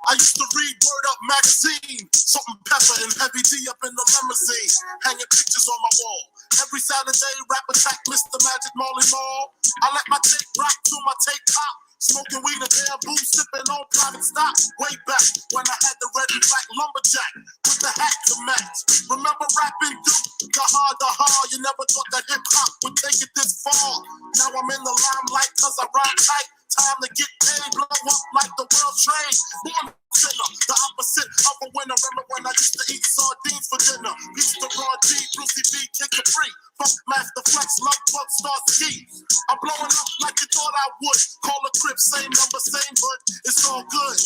I used to read Word Up magazine, Salt and Pepper and Heavy D up in the limousine, hanging pictures on my wall. Every Saturday, rap attack, Mr. Magic Molly Mall. I let my tape rock to my tape pop, smoking weed and bamboo, sipping on private stock. Way back when I had the red and black lumberjack with the hat to match. Remember rapping Duke, the hard, you never thought that hip hop would take it this far. Now I'm in the limelight cause I rhyme tight. Time to get paid, blow up like the world trade. Born sinner, the opposite of a winner. Remember when I used to eat sardines for dinner? Peace to Ron G, Brucey B, Kid Capri, Funk Master Flex, Love Bug, Star Ski. I'm blowing up like you thought I would. Call a crib, same number, same hood. It's all good.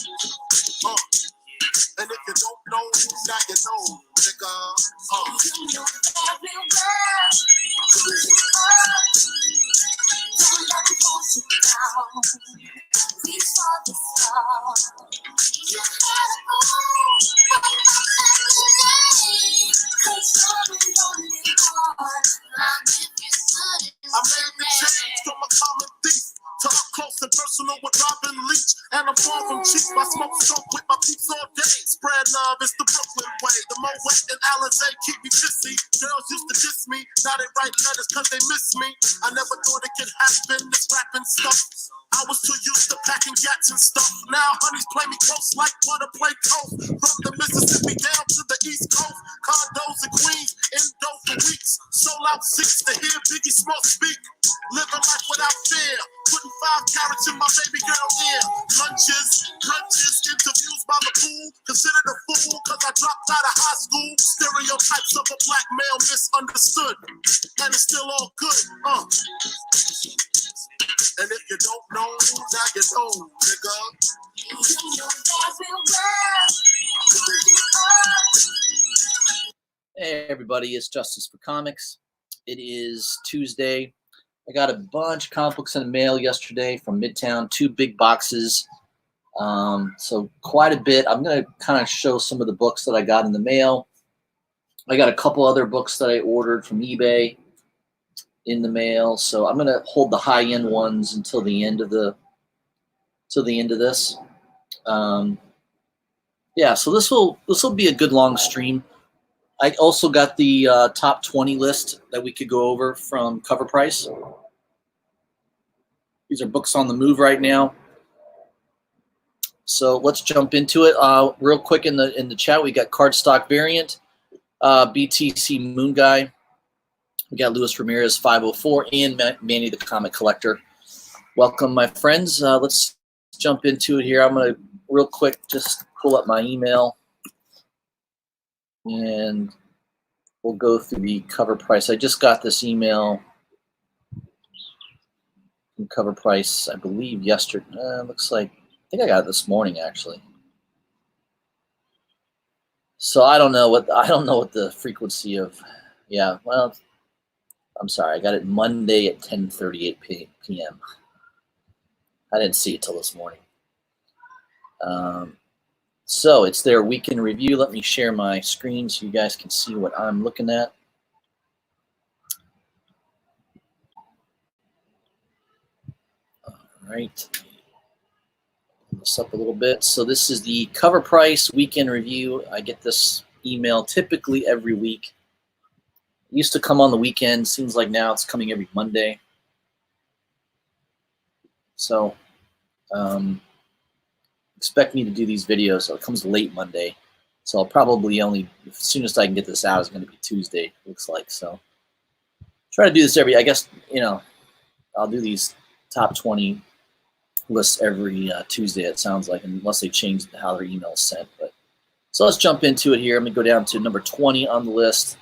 And if you don't know, now you know, nigga. You know every word. Don't let it hold you down. Reach for the stars. You gotta go every day. Cause you're the only one. I made the change from a common thief to up close and personal with Robin Leach. And I'm far from cheap. I smoke soap with my peeps all day. Spread love, it's the Brooklyn way. The Moet and Alizé keep me pissy. Girls used to diss me. Now they write letters cause they miss me. I never thought it could happen, this rapping stuff. I was too used to packing gats and stuff. Now honeys play me close like butter play toast. From the Mississippi down to the East Coast. Condos and Queens, indo for weeks. Sold out seats to hear Biggie Smoke speak. Living life without fear. Putting 5 carats in my baby girl ear. Lunches, interviews by the pool. Considered a fool cause I dropped out of high school. Stereotypes of a black male misunderstood. And it's still all good, And if you don't know, now you know, nigga. Hey everybody, it's Justice for Comics. It is Tuesday. I got a bunch of comic books in the mail yesterday from MidTown, 2 big boxes. So quite a bit. I'm going to kind of show some of the books that I got in the mail. I got a couple other books that I ordered from eBay in the mail. So I'm going to hold the high-end ones until the end of this. Yeah, so this will be a good long stream. I also got the top 20 list that we could go over from Cover Price. These are books on the move right now. So let's jump into it. Real quick in the chat, we got Cardstock Variant, BTC Moon Guy. We got Luis Ramirez 504 and Manny the Comic Collector. Welcome, my friends. Let's jump into it here. I'm going to real quick just pull up my email. And we'll go through the Cover Price. I just got this email from Cover Price, I believe, yesterday. Looks like, I think I got it this morning, actually. So I don't know what the frequency of. Yeah, well, I'm sorry. I got it Monday at 10:38 p.m. I didn't see it till this morning. So it's their week in review. Let me share my screen so you guys can see what I'm looking at. All right. Pull this up a little bit. So this is the Cover Price weekend review. I get this email typically every week. It used to come on the weekend. Seems like now it's coming every Monday. So expect me to do these videos. So it comes late Monday. So I'll probably only, as soon as I can get this out, is going to be Tuesday, looks like. So try to do this I guess, I'll do these top 20 lists every Tuesday, it sounds like, unless they change how their email is sent. But so let's jump into it here. I'm going to go down to number 20 on the list.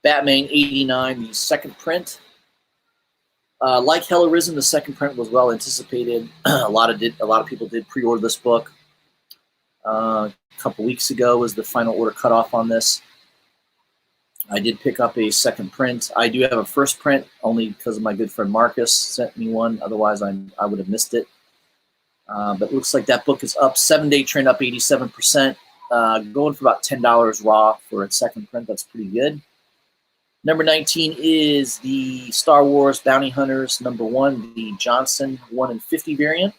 Batman 89, the second print. Like Hella Risen, the second print was well anticipated. A lot of people did pre-order this book. A couple weeks ago was the final order cutoff on this. I did pick up a second print. I do have a first print only because of my good friend Marcus sent me one. Otherwise, I would have missed it. But it looks like that book is up. 7-day trend up 87%. Going for about $10 raw for its second print. That's pretty good. Number 19 is the Star Wars Bounty Hunters number 1, the Johnson 1 in 50 variant.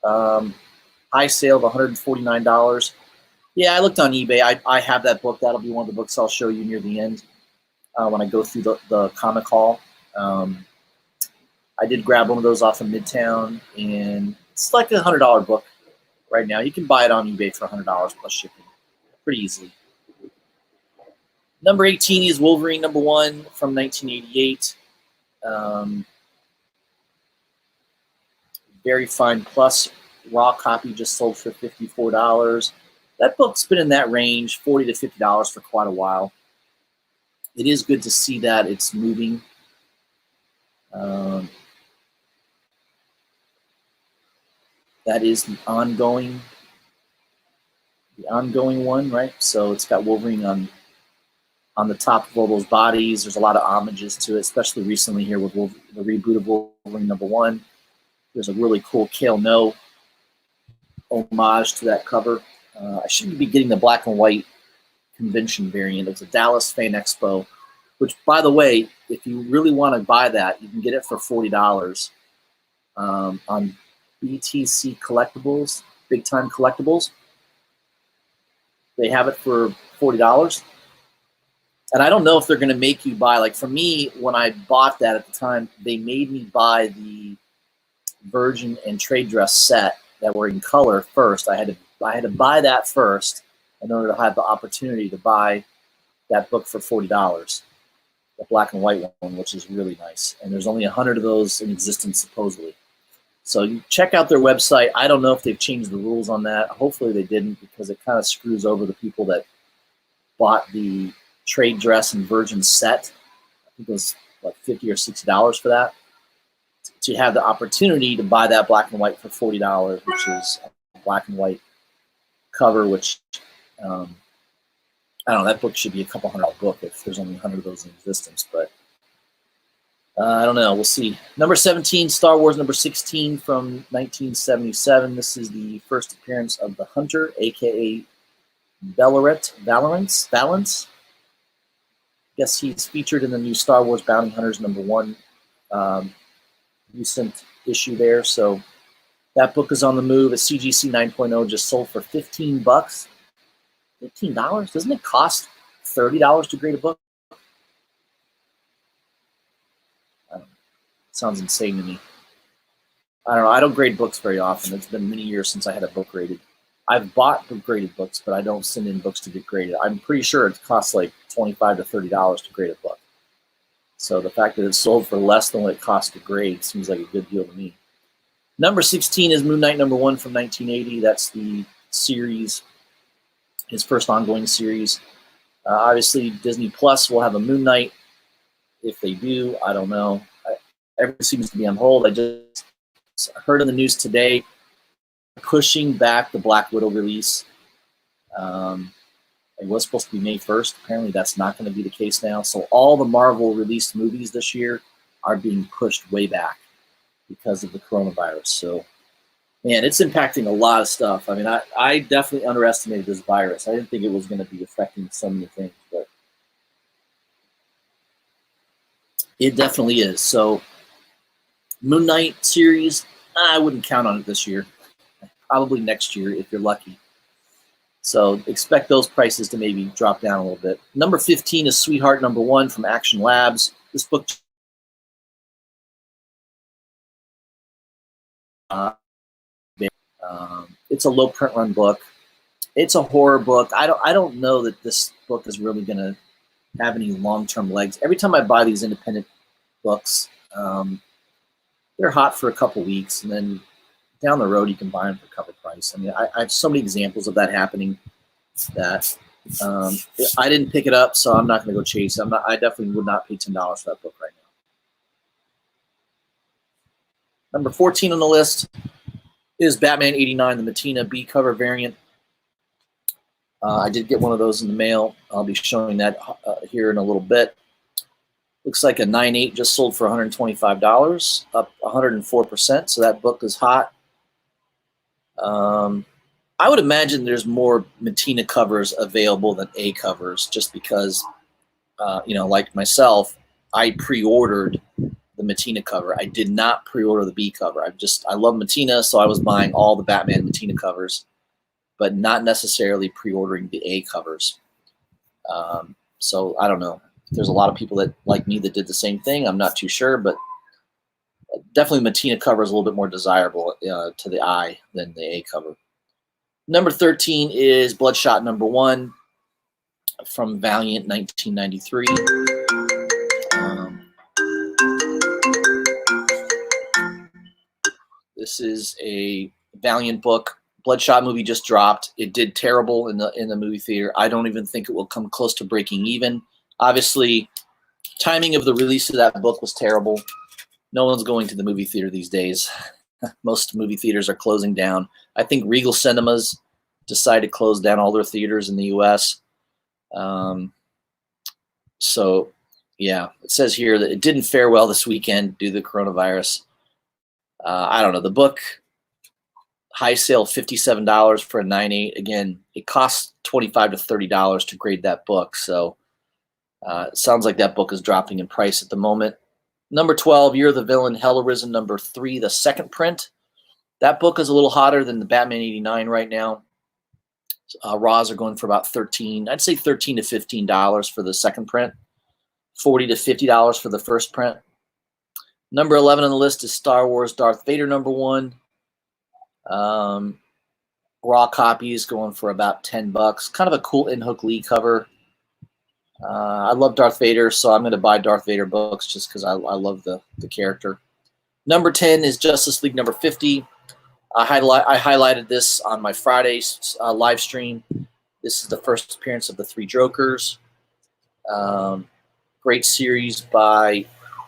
High sale of $149. Yeah, I looked on eBay. I have that book. That'll be one of the books I'll show you near the end when I go through the comic haul. I did grab one of those off of MidTown, and it's like $100 book right now. You can buy it on eBay for $100 plus shipping pretty easily. Number 18 is Wolverine #1 from 1988. Very fine plus raw copy just sold for $54. That book's been in that range, $40 to $50 for quite a while. It is good to see that it's moving. That is the ongoing one, right? So it's got Wolverine on the top of all those bodies. There's a lot of homages to it, especially recently here with the reboot of Wolverine #1. There's a really cool Kale No homage to that cover. I should be getting the black and white convention variant. It's a Dallas Fan Expo, which, by the way, if you really want to buy that, you can get it for $40 on BTC Collectibles, Big Time Collectibles. They have it for $40. And I don't know if they're going to make you buy, like for me, when I bought that at the time, they made me buy the Virgin and trade dress set that were in color first. I had to buy that first in order to have the opportunity to buy that book for $40, the black and white one, which is really nice. And there's only 100 of those in existence supposedly. So you check out their website. I don't know if they've changed the rules on that. Hopefully they didn't, because it kind of screws over the people that bought the trade dress and Virgin set. I think it was like $50 or $60 for that. To have the opportunity to buy that black and white for $40, which is a black and white cover, which I don't know, that book should be a couple $100 book if there's only 100 of those in existence, but I don't know, we'll see. Number 17, Star Wars #16 from 1977. This is the first appearance of the Hunter, aka Valance. Yes, he's featured in the new Star Wars Bounty Hunters #1 recent issue there. So that book is on the move. A CGC 9.0 just sold for $15. $15? Doesn't it cost $30 to grade a book? Sounds insane to me. I don't know. I don't grade books very often. It's been many years since I had a book graded. I've bought graded books, but I don't send in books to get graded. I'm pretty sure it costs like $25 to $30 to grade a book. So the fact that it's sold for less than what it costs to grade seems like a good deal to me. Number 16 is Moon Knight #1 from 1980. That's the series, his first ongoing series. Obviously, Disney Plus will have a Moon Knight. If they do, I don't know. Everything seems to be on hold. I just heard in the news today pushing back the Black Widow release. It was supposed to be May 1st. Apparently that's not going to be the case now. So all the Marvel released movies this year are being pushed way back because of the coronavirus. So, man, it's impacting a lot of stuff. I mean, I definitely underestimated this virus. I didn't think it was going to be affecting so many things, but it definitely is. So Moon Knight series, I wouldn't count on it this year. Probably next year if you're lucky. So expect those prices to maybe drop down a little bit. Number 15 is Sweetheart #1 from Action Labs. This book, it's a low print run book. It's a horror book. I don't know that this book is really going to have any long-term legs. Every time I buy these independent books, they're hot for a couple weeks, and then down the road you can buy them for cover price. I mean, I have so many examples of that happening that I didn't pick it up, so I'm not going to go chase it. I definitely would not pay $10 for that book right now. Number 14 on the list is Batman '89, the Mattina B cover variant. I did get one of those in the mail. I'll be showing that here in a little bit. Looks like a 9.8 just sold for $125, up 104%. So that book is hot. I would imagine there's more Mattina covers available than A covers, just because, like myself, I pre-ordered the the Mattina cover. I did not pre-order the B cover. I love Mattina, so I was buying all the Batman Mattina covers, but not necessarily pre-ordering the A covers. So I don't know. There's a lot of people that like me that did the same thing. I'm not too sure, but definitely Mattina cover is a little bit more desirable to the eye than the A cover. Number 13 is Bloodshot #1 from Valiant 1993. This is a Valiant book. Bloodshot movie just dropped. It did terrible in the movie theater. I don't even think it will come close to breaking even. Obviously, timing of the release of that book was terrible. No one's going to the movie theater these days. Most movie theaters are closing down. I think Regal Cinemas decided to close down all their theaters in the U.S. So, yeah, it says here that it didn't fare well this weekend due to the coronavirus. I don't know. The book, high sale, $57 for a 9.8. Again, it costs $25 to $30 to grade that book. So it sounds like that book is dropping in price at the moment. Number 12, You're the Villain, Hell Arisen. Number 3, the second print. That book is a little hotter than the Batman 89 right now. Raws are going for about $13. I'd say $13 to $15 for the second print. $40 to $50 for the first print. Number 11 on the list is Star Wars Darth Vader #1. Raw copies going for about $10. Kind of a cool In-Hook Lee cover. I love Darth Vader, so I'm going to buy Darth Vader books just because I love the character. Number 10 is Justice League #50. I highlighted this on my Friday's live stream. This is the first appearance of the Three Jokers. Great series by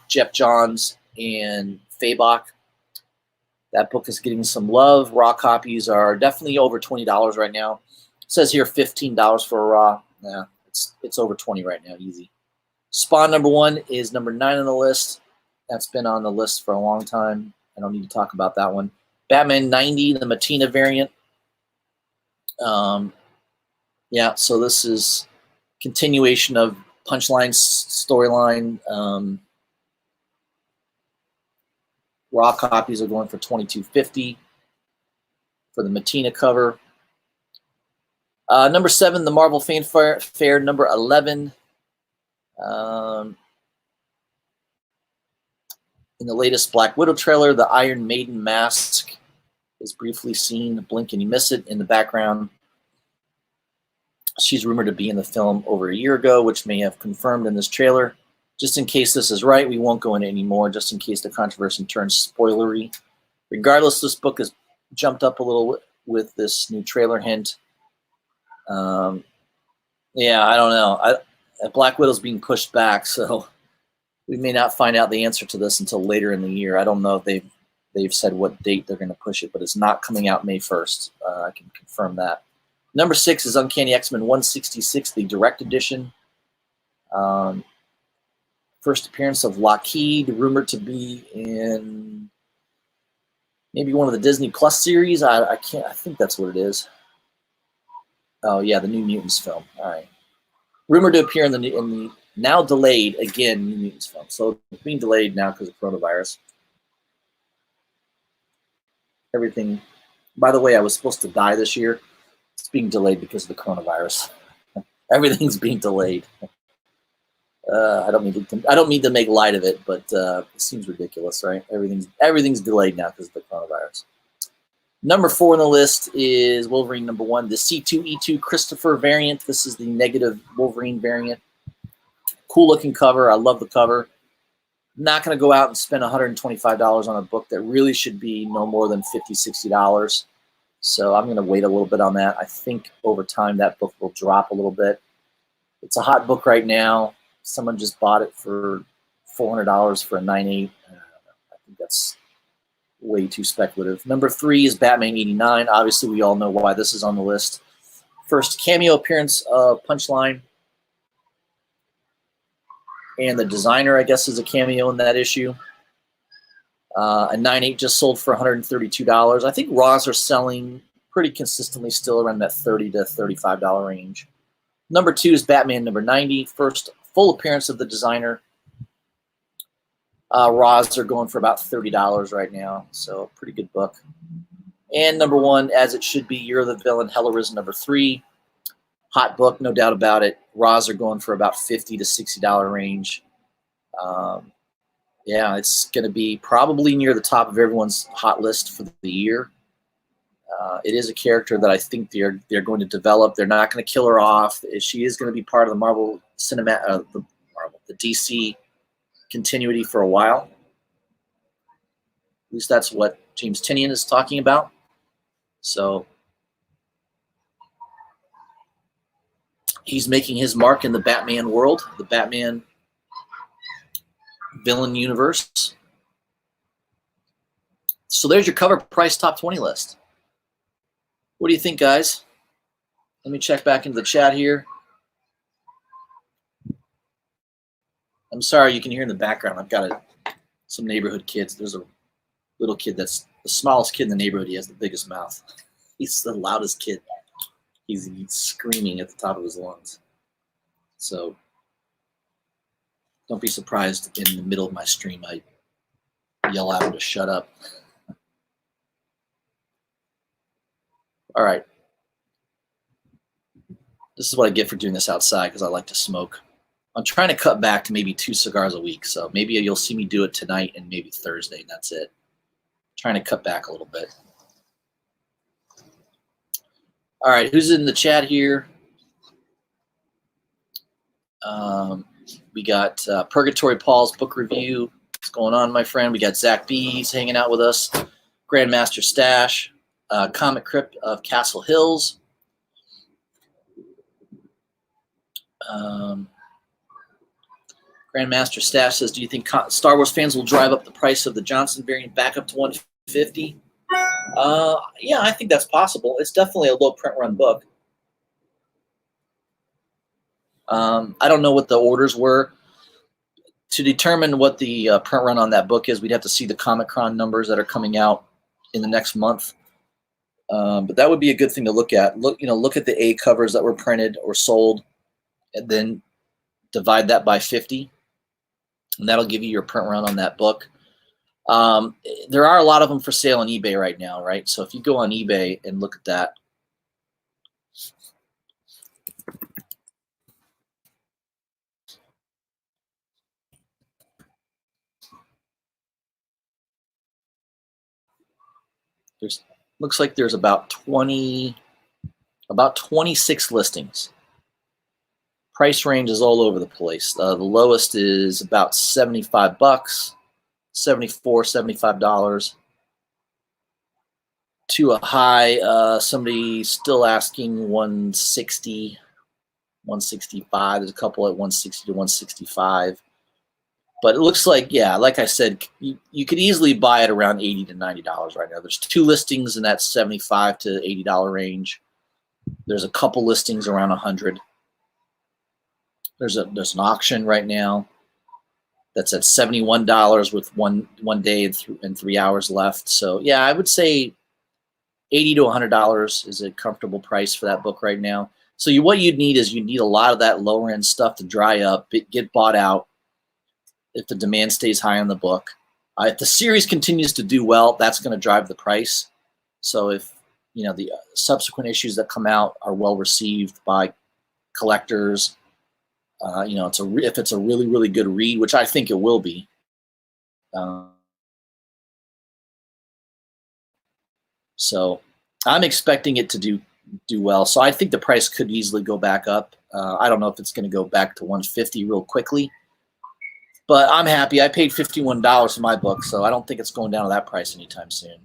Jeff Johns and Fabok. That book is getting some love. Raw copies are definitely over $20 right now. It says here $15 for a raw. Yeah, it's over 20 right now, easy. Spawn #1 is number 9 on the list. That's been on the list for a long time. I don't need to talk about that one. Batman 90, the Mattina variant. Yeah, so this is continuation of Punchline's storyline. Raw copies are going for $22.50 for the Mattina cover. Number 7, the Marvel Fanfare number 11. In the latest Black Widow trailer, the Iron Maiden mask is briefly seen. Blink and you miss it in the background. She's rumored to be in the film over a year ago, which may have confirmed in this trailer. Just in case this is right, we won't go into any more, just in case the controversy turns spoilery. Regardless, this book has jumped up a little with this new trailer hint. Yeah, I don't know. Black Widow's being pushed back, so we may not find out the answer to this until later in the year. I don't know if they've said what date they're going to push it, but it's not coming out May 1st. I can confirm that. Number 6 is Uncanny X-Men 166, the direct edition. First appearance of Lockheed, rumored to be in maybe one of the Disney Plus series. I think that's what it is. Oh yeah, the New Mutants film. All right. Rumored to appear in the now delayed again New Mutants film. So it's being delayed now because of coronavirus. Everything. By the way, I was supposed to die this year. It's being delayed because of the coronavirus. Everything's being delayed. I don't mean to make light of it, but it seems ridiculous, right? Everything's delayed now because of the coronavirus. Number 4 on the list is Wolverine #1, the C2E2 Christopher variant. This is the negative Wolverine variant. Cool looking cover. I love the cover. Not going to go out and spend $125 on a book that really should be no more than $50, $60. So I'm going to wait a little bit on that. I think over time that book will drop a little bit. It's a hot book right now. Someone just bought it for $400 for a 9.8. I think that's way too speculative. Number 3 is Batman 89. Obviously, we all know why this is on the list. First cameo appearance of Punchline. And the designer, I guess, is a cameo in that issue. A 9.8 just sold for $132. I think Raws are selling pretty consistently still around that $30 to $35 range. Number 2 is Batman number 90. First full appearance of the designer. Raws are going for about $30 right now, so pretty good book. And number one, as it should be, You're the Villain, Hell Arisen, number 3. Hot book, no doubt about it. Raws are going for about $50 to $60 range. Yeah, it's going to be probably near the top of everyone's hot list for the year. It is a character that I think they're going to develop. They're not going to kill her off. She is going to be part of the Marvel cinema, the DC continuity for a while. At least that's what James Tynion is talking about. So he's making his mark in the Batman world, the Batman villain universe. So there's your cover price top 20 list. What do you think, guys? Let me check back into the chat here. I'm sorry, you can hear in the background. I've got some neighborhood kids. There's a little kid that's the smallest kid in the neighborhood. He has the biggest mouth. He's the loudest kid. He's screaming at the top of his lungs. So don't be surprised in the middle of my stream I yell at him to shut up. All right. This is what I get for doing this outside because I like to smoke. I'm trying to cut back to maybe 2 cigars a week. So maybe you'll see me do it tonight and maybe Thursday, and that's it. Trying to cut back a little bit. All right, who's in the chat here? We got Purgatory Paul's book review. What's going on, my friend? We got Zach B. He's hanging out with us. Grandmaster Stash. Comic Crypt of Castle Hills. Grandmaster Stash says, do you think Star Wars fans will drive up the price of the Johnson variant back up to $150? Yeah, I think that's possible. It's definitely a low print run book. I don't know what the orders were. To determine what the print run on that book is, we'd have to see the Comic-Con numbers that are coming out in the next month. But that would be a good thing to look at. Look at the A covers that were printed or sold, and then divide that by 50, and that'll give you your print run on that book. There are a lot of them for sale on eBay right now, right? So if you go on eBay and look at that, looks like there's about 26 listings. Price range is all over the place. The lowest is about $75, $74, $75. To a high, somebody still asking $160, $165. There's a couple at $160 to $165. But it looks like, yeah, like I said, you could easily buy it around $80 to $90 right now. There's 2 listings in that $75 to $80 range. There's a couple listings around $100. There's an auction right now that's at $71 with one day and 3 hours left. So yeah, I would say $80 to $100 is a comfortable price for that book right now. So what you'd need is a lot of that lower end stuff to dry up, get bought out if the demand stays high on the book. If the series continues to do well, that's going to drive the price. So if the subsequent issues that come out are well received by collectors, if it's a really, really good read, which I think it will be. So I'm expecting it to do well. So I think the price could easily go back up. I don't know if it's going to go back to $150 real quickly, but I'm happy. I paid $51 for my book, so I don't think it's going down to that price anytime soon.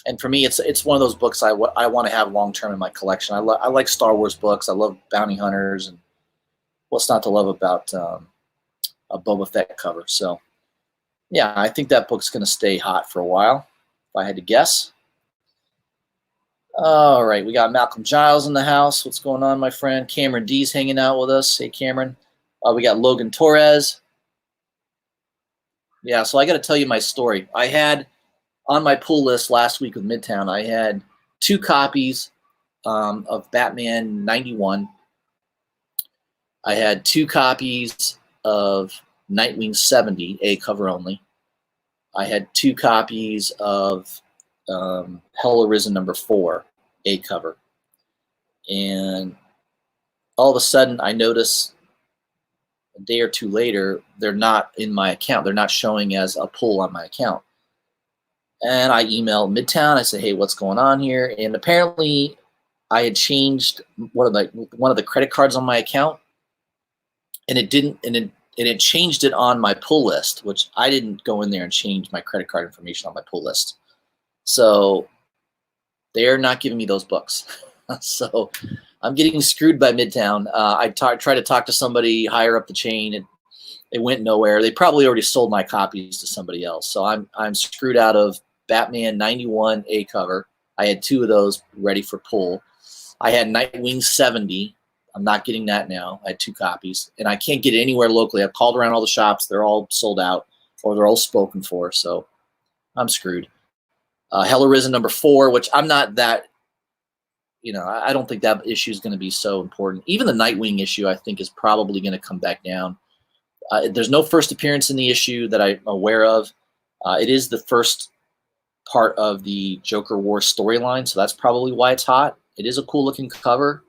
And for me, it's one of those books I want to have long term in my collection. I like Star Wars books. I love bounty hunters, and what's not to love about a Boba Fett cover. So yeah, I think that book's going to stay hot for a while, if I had to guess. All right, we got Malcolm Giles in the house. What's going on, my friend? Cameron D's hanging out with us. Hey, Cameron. We got Logan Torres. Yeah, so I got to tell you my story. I had on my pull list last week with MidTown, I had 2 copies of Batman 91. I had 2 copies of Nightwing 70, A cover only. I had 2 copies of Hell Arisen #4, A cover. And all of a sudden, I notice a day or 2 later, they're not in my account. They're not showing as a pull on my account. And I emailed MidTown. I said, hey, what's going on here? And apparently, I had changed one of the credit cards on my account, and it didn't, and it changed it on my pull list, which I didn't go in there and change my credit card information on my pull list. So they're not giving me those books. So I'm getting screwed by MidTown. I tried to talk to somebody higher up the chain, and it went nowhere. They probably already sold my copies to somebody else. So I'm screwed out of Batman 91 A cover. I had 2 of those ready for pull. I had Nightwing 70. I'm not getting that now. I had 2 copies, and I can't get it anywhere locally. I've called around all the shops. They're all sold out, or they're all spoken for, so I'm screwed. Hell Arisen #4, which I'm not that, I don't think that issue is going to be so important. Even the Nightwing issue, I think, is probably going to come back down. There's no first appearance in the issue that I'm aware of. It is the first part of the Joker War storyline, so that's probably why it's hot. It is a cool-looking cover,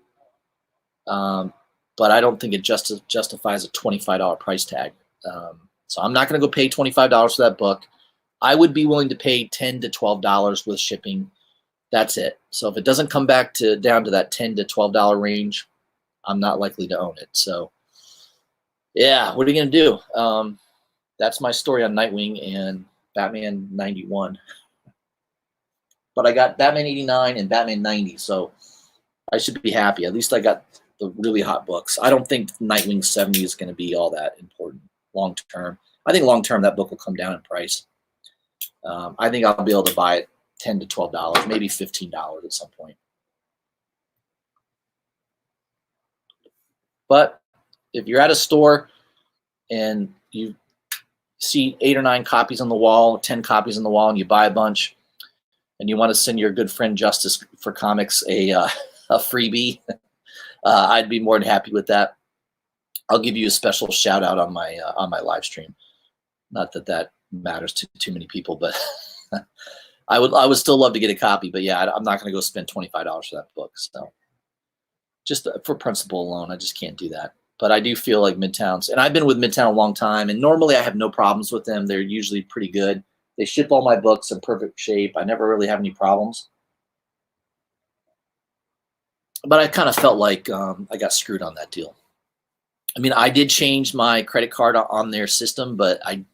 but I don't think it justifies a $25 price tag. So I'm not going to go pay $25 for that book. I would be willing to pay $10 to $12 with shipping. That's it. So if it doesn't come back down to that $10 to $12 range, I'm not likely to own it. So yeah, what are you going to do? That's my story on Nightwing and Batman 91. But I got Batman 89 and Batman 90, so I should be happy. At least I got the really hot books. I don't think Nightwing 70 is going to be all that important long term. I think long term that book will come down in price. I think I'll be able to buy it $10 to $12, maybe $15 at some point. But if you're at a store and you see 8 or 9 copies on the wall, 10 copies on the wall, and you buy a bunch, and you want to send your good friend Justice for Comics a freebie, I'd be more than happy with that. I'll give you a special shout out on my live stream. Not that that matters to too many people, but I would still love to get a copy. But yeah, I'm not going to go spend $25 for that book. So just for principle alone, I just can't do that. But I do feel like MidTown's, and I've been with MidTown a long time, and normally I have no problems with them. They're usually pretty good. They ship all my books in perfect shape. I never really have any problems. But I kind of felt like I got screwed on that deal. I mean, I did change my credit card on their system, but I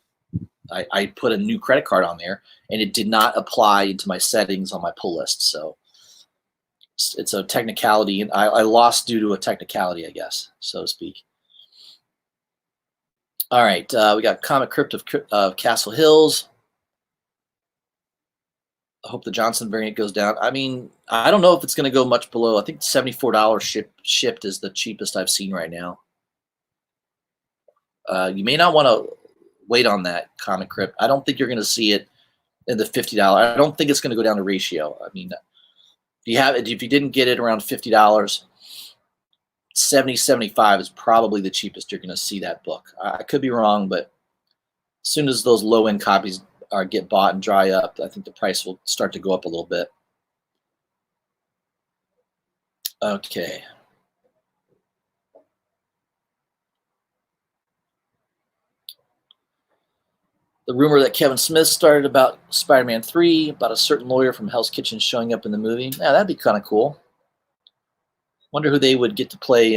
put a new credit card on there, and it did not apply into my settings on my pull list. So it's a technicality, and I lost due to a technicality, I guess, so to speak. All right, we got Comic Crypt of Castle Hills. I hope the Johnson variant goes down. I mean, I don't know if it's going to go much below. I think $74 shipped is the cheapest I've seen right now. You may not want to wait on that, Comic Crypt. I don't think you're going to see it in the $50. I don't think it's going to go down to ratio. I mean, if you didn't get it around $50, $70, $75 is probably the cheapest you're going to see that book. I could be wrong, but as soon as those low-end copies get bought and dry up, I think the price will start to go up a little bit. Okay. The rumor that Kevin Smith started about Spider-Man 3, about a certain lawyer from Hell's Kitchen showing up in the movie. Yeah, that'd be kind of cool. Wonder who they would get to play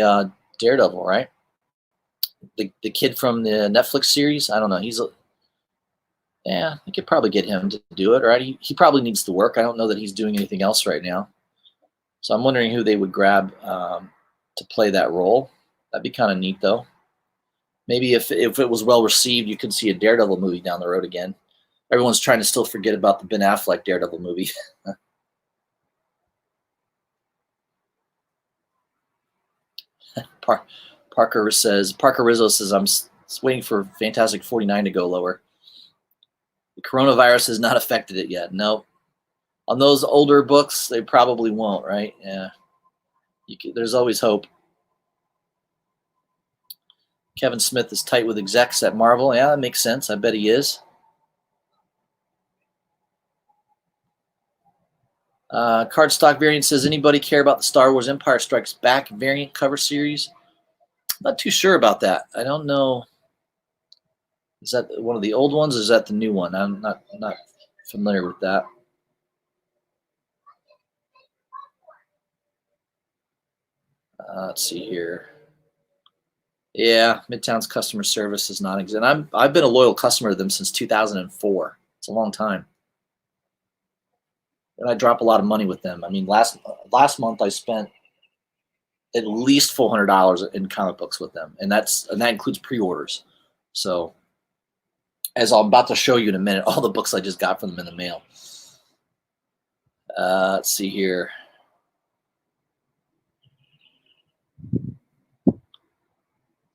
Daredevil, right? The kid from the Netflix series? I don't know. Yeah, I could probably get him to do it, right? He probably needs to work. I don't know that he's doing anything else right now. So I'm wondering who they would grab to play that role. That'd be kind of neat, though. Maybe if it was well received, you could see a Daredevil movie down the road again. Everyone's trying to still forget about the Ben Affleck Daredevil movie. Parker Rizzo says, I'm waiting for Fantastic 49 to go lower. The coronavirus has not affected it yet. No. On those older books, they probably won't, right? Yeah. There's always hope. Kevin Smith is tight with execs at Marvel. Yeah, that makes sense. I bet he is. Cardstock variant says, anybody care about the Star Wars Empire Strikes Back variant cover series? Not too sure about that. I don't know. Is that one of the old ones or is that the new one? I'm not familiar with that. Let's see here. Yeah, Midtown's customer service is non-existent. I've been a loyal customer of them since 2004. It's a long time. And I drop a lot of money with them. I mean, last month I spent at least $400 in comic books with them, and that includes pre-orders. So, as I'm about to show you in a minute, all the books I just got from them in the mail. Let's see here.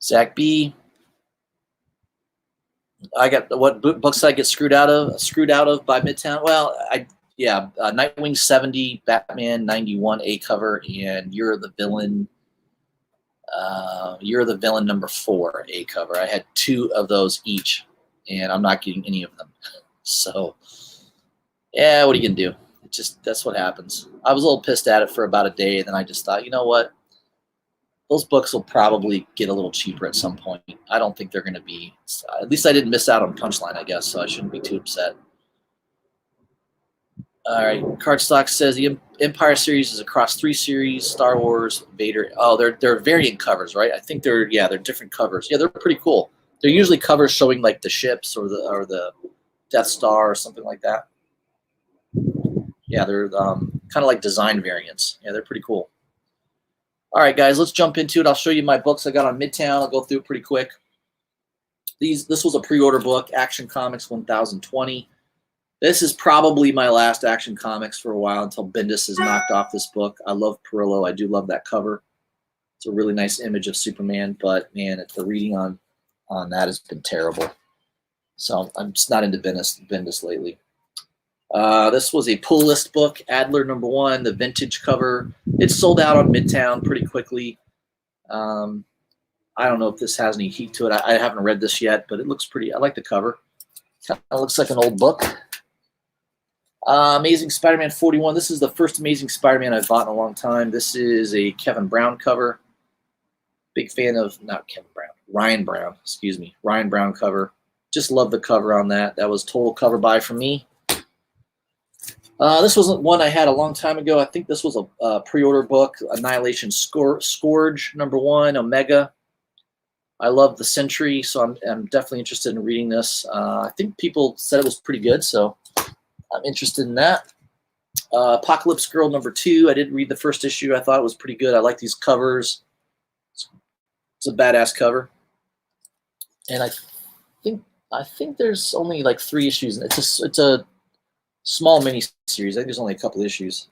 Zach B. I got what books I get screwed out of by Midtown. Well, Nightwing 70, Batman 91 A cover, and You're the Villain number 4 A cover. I had 2 of those each, and I'm not getting any of them. So, yeah, what are you gonna do? That's what happens. I was a little pissed at it for about a day, and then I just thought, you know what? Those books will probably get a little cheaper at some point. I don't think they're going to be. At least I didn't miss out on Punchline, I guess, so I shouldn't be too upset. All right, Cardstock says the Empire series is across 3 series: Star Wars, Vader. Oh, they're variant covers, right? I think they're different covers. Yeah, they're pretty cool. They're usually covers showing like the ships or the Death Star or something like that. Yeah, they're kind of like design variants. Yeah, they're pretty cool. All right, guys, let's jump into it. I'll show you my books I got on Midtown. I'll go through it pretty quick. This was a pre-order book, Action Comics 1020. This is probably my last Action Comics for a while until Bendis has knocked off this book. I love Perillo. I do love that cover. It's a really nice image of Superman, but, man, the reading on that has been terrible. So I'm just not into Bendis lately. This was a pull list book, Adler number 1, the vintage cover. It sold out on Midtown pretty quickly. I don't know if this has any heat to it. I haven't read this yet, but it looks pretty. I like the cover. Kind of looks like an old book. Amazing Spider-Man 41. This is the first Amazing Spider-Man I've bought in a long time. This is a Kevin Brown cover. Big fan of, not Kevin Brown, Ryan Brown, excuse me. Ryan Brown cover. Just love the cover on that. That was total cover buy for me. This wasn't one I had a long time ago. I think this was a pre-order book, Annihilation Scourge number 1, Omega. I love the Sentry, so I'm definitely interested in reading this. I think people said it was pretty good, so I'm interested in that. Apocalypse Girl number 2. I did read the first issue. I thought it was pretty good. I like these covers. It's a badass cover. And I think there's only like 3 issues. It's a small mini series. I think there's only a couple issues.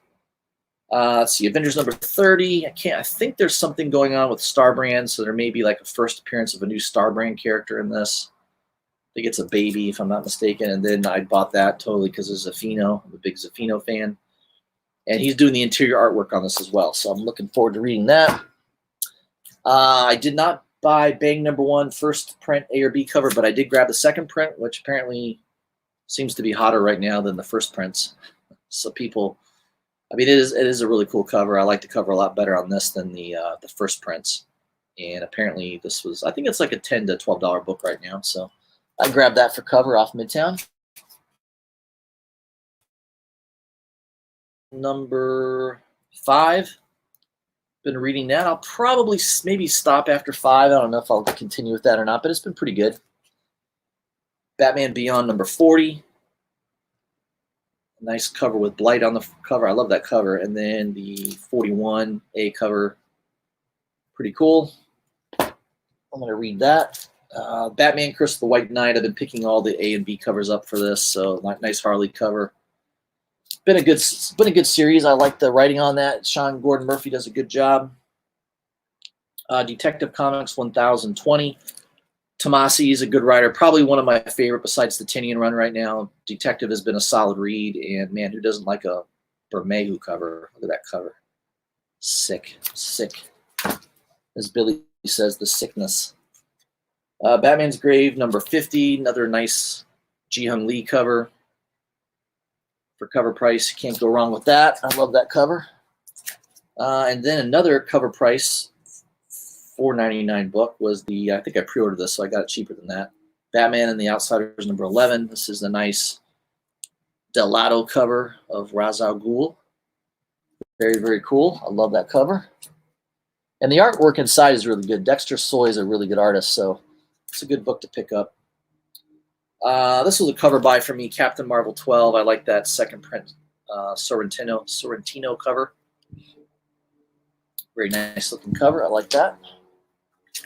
Let's see, Avengers number 30. I think there's something going on with Starbrand, so there may be like a first appearance of a new Starbrand character in this. I think it's a baby, if I'm not mistaken. And then I bought that totally because of Zafino. I'm a big Zafino fan. And he's doing the interior artwork on this as well, so I'm looking forward to reading that. I did not buy Bang number 1 first print A or B cover, but I did grab the second print, which apparently seems to be hotter right now than the first prints. So people, I mean, it is a really cool cover. I like the cover a lot better on this than the first prints. And apparently this was, I think it's like a $10 to $12 book right now. So I grabbed that for cover off Midtown. Number 5. Been reading that. I'll probably maybe stop after 5. I don't know if I'll continue with that or not, but it's been pretty good. Batman Beyond number 40. Nice cover with Blight on the cover. I love that cover. And then the 41A cover. Pretty cool. I'm going to read that. Batman Curse of the White Knight. I've been picking all the A and B covers up for this. So nice Harley cover. Been a good series. I like the writing on that. Sean Gordon Murphy does a good job. Detective Comics 1020. Tomasi is a good writer, probably one of my favorite besides the Tinian run right now. Detective has been a solid read, and man, who doesn't like a Bermejo cover? Look at that cover. Sick. As Billy says, the sickness. Batman's Grave, number 50, another nice Ji-Hung Lee cover. For cover price, you can't go wrong with that. I love that cover. And then another cover price, $4.99 book was the, I think I pre-ordered this, so I got it cheaper than that. Batman and the Outsiders, number 11. This is the nice Delato cover of Ra's al Ghul. Very, very cool. I love that cover. And the artwork inside is really good. Dexter Soy is a really good artist, so it's a good book to pick up. This was a cover buy for me, Captain Marvel 12. I like that second print Sorrentino cover. Very nice looking cover. I like that.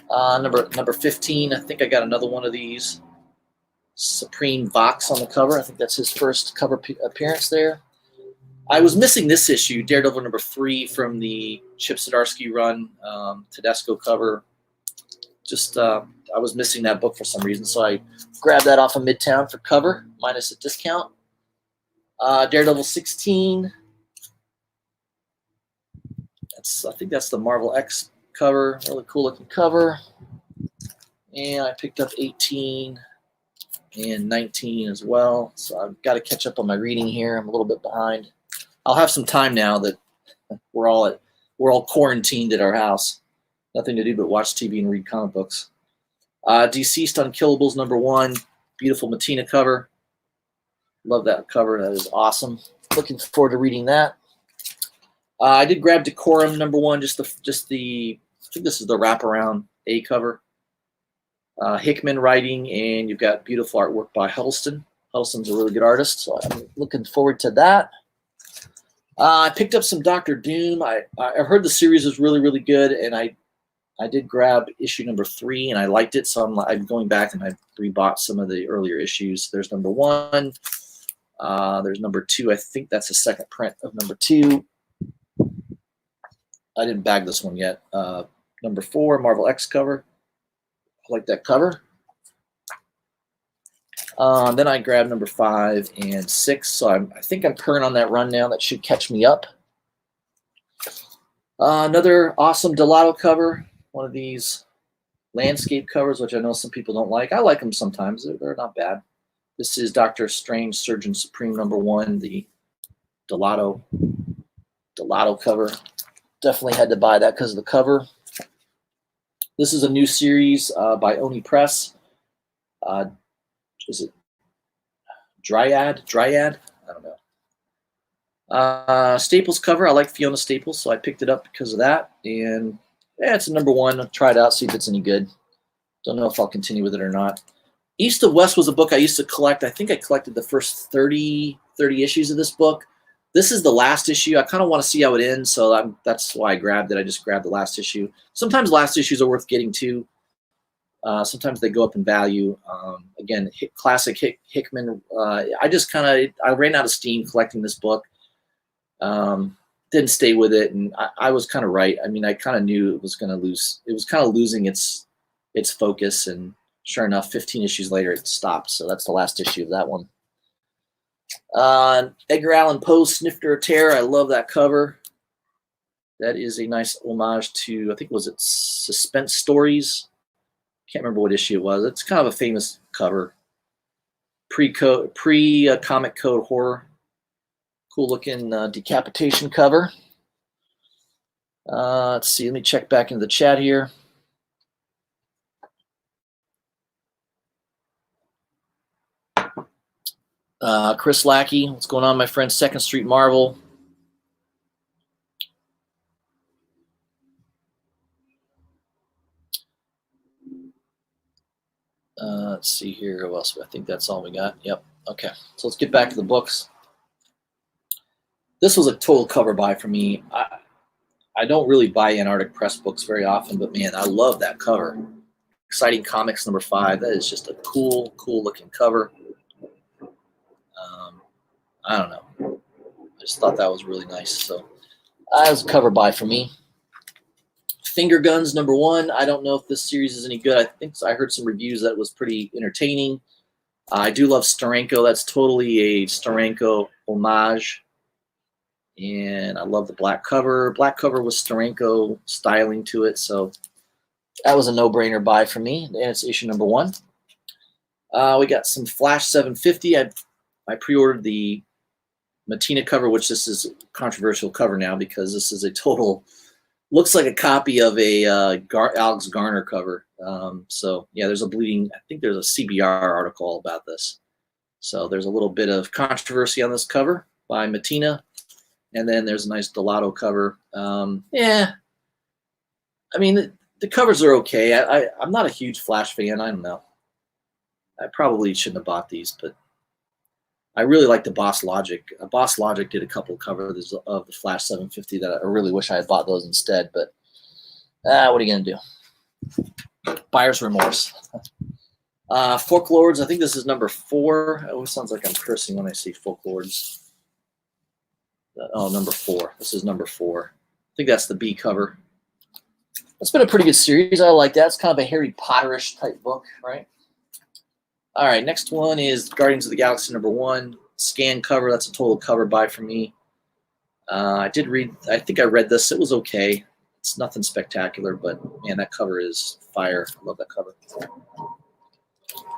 Number 15, I think I got another one of these. Supreme Vox on the cover. I think that's his first cover appearance there. I was missing this issue, Daredevil number 3 from the Chip Zdarsky run, Tedesco cover. Just I was missing that book for some reason, so I grabbed that off of Midtown for cover, minus a discount. Daredevil 16. I think that's the Marvel X cover. Really cool looking cover. And I picked up 18 and 19 as well. So I've got to catch up on my reading here. I'm a little bit behind. I'll have some time now that we're all quarantined at our house. Nothing to do but watch TV and read comic books. Deceased Unkillables number 1. Beautiful Matina cover. Love that cover. That is awesome. Looking forward to reading that. I did grab Decorum number 1. Just the I think this is the wraparound A cover. Hickman writing, and you've got beautiful artwork by Huddleston. Huddleston's a really good artist, so I'm looking forward to that. I picked up some Dr. Doom. I heard the series was really, really good, and I did grab issue number 3, and I liked it, so I'm going back and I rebought some of the earlier issues. There's number 1. There's number 2. I think that's the second print of number 2. I didn't bag this one yet. Number 4, Marvel X cover. I like that cover. Then I grabbed number 5 and 6. So I think I'm current on that run now. That should catch me up. Another awesome Delato cover. One of these landscape covers, which I know some people don't like. I like them sometimes. They're not bad. This is Doctor Strange, Surgeon Supreme number 1, the Delato cover. Definitely had to buy that because of the cover. This is a new series by Oni Press. Is it Dryad? I don't know. Staples cover. I like Fiona Staples, so I picked it up because of that. And yeah, it's a number 1. I'll try it out, see if it's any good. Don't know if I'll continue with it or not. East of West was a book I used to collect. I think I collected the first 30 issues of this book. This is the last issue. I kind of want to see how it ends, so that's why I grabbed it. I just grabbed the last issue. Sometimes last issues are worth getting too. Sometimes they go up in value. Again, classic Hickman. I ran out of steam collecting this book. Didn't stay with it, and I was kind of right. I mean, I kind of knew it was going to lose. It was kind of losing its focus, and sure enough, 15 issues later, it stopped. So that's the last issue of that one. Edgar Allan Poe's Snifter of Terror. I love that cover. That is a nice homage to, I think, was it Suspense Stories? Can't remember what issue it was. It's kind of a famous cover. Pre-comic code horror. Cool looking decapitation cover. Let's see. Let me check back into the chat here. Chris Lackey, what's going on, my friend? 2nd Street Marvel. Let's see here. Who else? I think that's all we got. Yep. Okay. So let's get back to the books. This was a total cover buy for me. I don't really buy Antarctic Press books very often, but man, I love that cover. Exciting Comics number 5. That is just a cool looking cover. I don't know. I just thought that was really nice. So that was a cover buy for me. Finger Guns number 1. I don't know if this series is any good. I think so. I heard some reviews that it was pretty entertaining. I do love Steranko. That's totally a Steranko homage. And I love the black cover. Black cover with Steranko styling to it. So That was a no-brainer buy for me, and it's issue number 1. We got some Flash 750. I pre-ordered the Matina cover, which this is a controversial cover now because this is a total, looks like a copy of a Alex Garner cover. So yeah, there's a bleeding, I think there's a CBR article about this. So there's a little bit of controversy on this cover by Matina. And then there's a nice Delato cover. Yeah, I mean, the covers are okay. I'm not a huge Flash fan. I don't know. I probably shouldn't have bought these, but I really like the Boss Logic. Boss Logic did a couple of covers of the Flash 750 that I really wish I had bought those instead, but what are you going to do? Buyer's remorse. Folklords, I think this is number 4. It always sounds like I'm cursing when I see Folklords. Oh, number 4. This is number 4. I think that's the B cover. It's been a pretty good series. I like that. It's kind of a Harry Potter-ish type book, right? All right, next one is Guardians of the Galaxy number 1. Scan cover. That's a total cover buy for me. I think I read this. It was okay. It's nothing spectacular, but man, that cover is fire. I love that cover.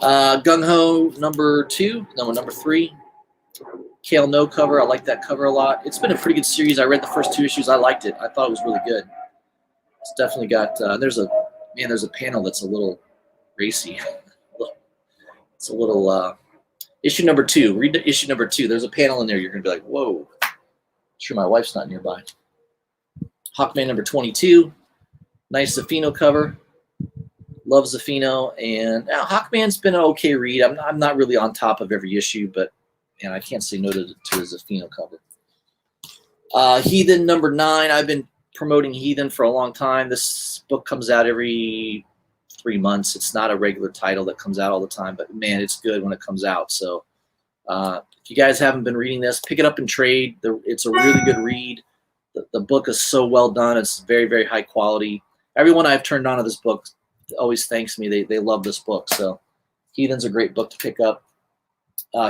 Gung Ho number 2. No, number 3. Kale No cover. I like that cover a lot. It's been a pretty good series. I read the first 2 issues. I liked it. I thought it was really good. It's definitely got. There's a panel that's a little racy. It's a little issue number 2. Read the issue number 2. There's a panel in there. You're gonna be like, whoa. Sure, my wife's not nearby. Hawkman number 22. Nice Zafino cover. Love Zafino, and Hawkman's been an okay read. I'm not really on top of every issue, but man, I can't say no to a Zafino cover. Heathen number 9. I've been promoting Heathen for a long time. This book comes out every 3 months. It's not a regular title that comes out all the time, but man, it's good when it comes out. So if you guys haven't been reading this, pick it up and trade. It's a really good read. The book is so well done. It's very, very high quality. Everyone I've turned on to this book always thanks me. They love this book. So Heathen's a great book to pick up.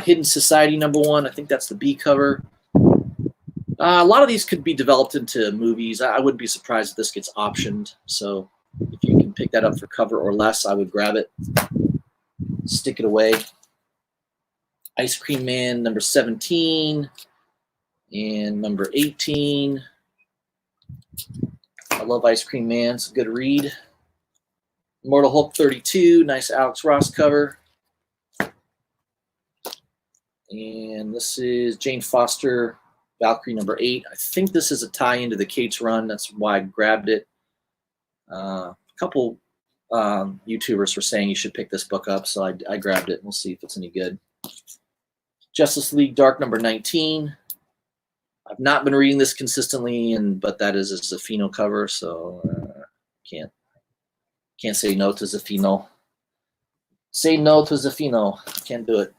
Hidden Society number 1. I think that's the B cover. A lot of these could be developed into movies. I wouldn't be surprised if this gets optioned. So if you can pick that up for cover or less, I would grab it. Stick it away. Ice Cream Man number 17 and number 18. I love Ice Cream Man. It's a good read. Immortal Hulk 32. Nice Alex Ross cover. And this is Jane Foster, Valkyrie number 8. I think this is a tie-in to the Kate's Run. That's why I grabbed it. A couple YouTubers were saying you should pick this book up, so I grabbed it. We'll see if it's any good. Justice League Dark number 19. I've not been reading this consistently, but that is a Zafino cover, so can't say no to Zafino. Say no to Zafino. Can't do it.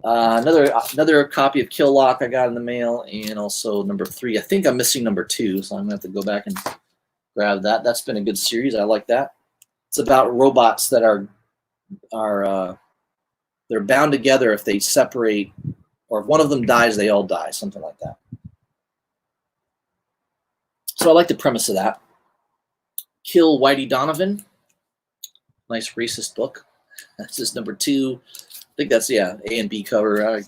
Another copy of Kill Lock I got in the mail, and also number 3. I think I'm missing number 2, so I'm gonna have to go back and grab that. That's been a good series. I like that. It's about robots that are they're bound together if they separate, or if one of them dies, they all die, something like that. So I like the premise of that. Kill Whitey Donovan. Nice racist book. That's just number 2. I think that's, A and B cover. I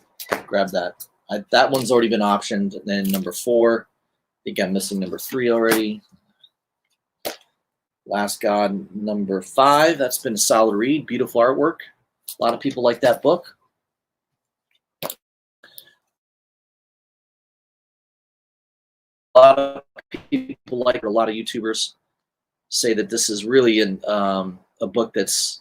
grabbed that. That one's already been optioned. And then number 4. I think I'm missing number 3 already. Last God, number 5. That's been a solid read. Beautiful artwork. A lot of people like that book. A lot of people like it. A lot of YouTubers say that this is really a book that's,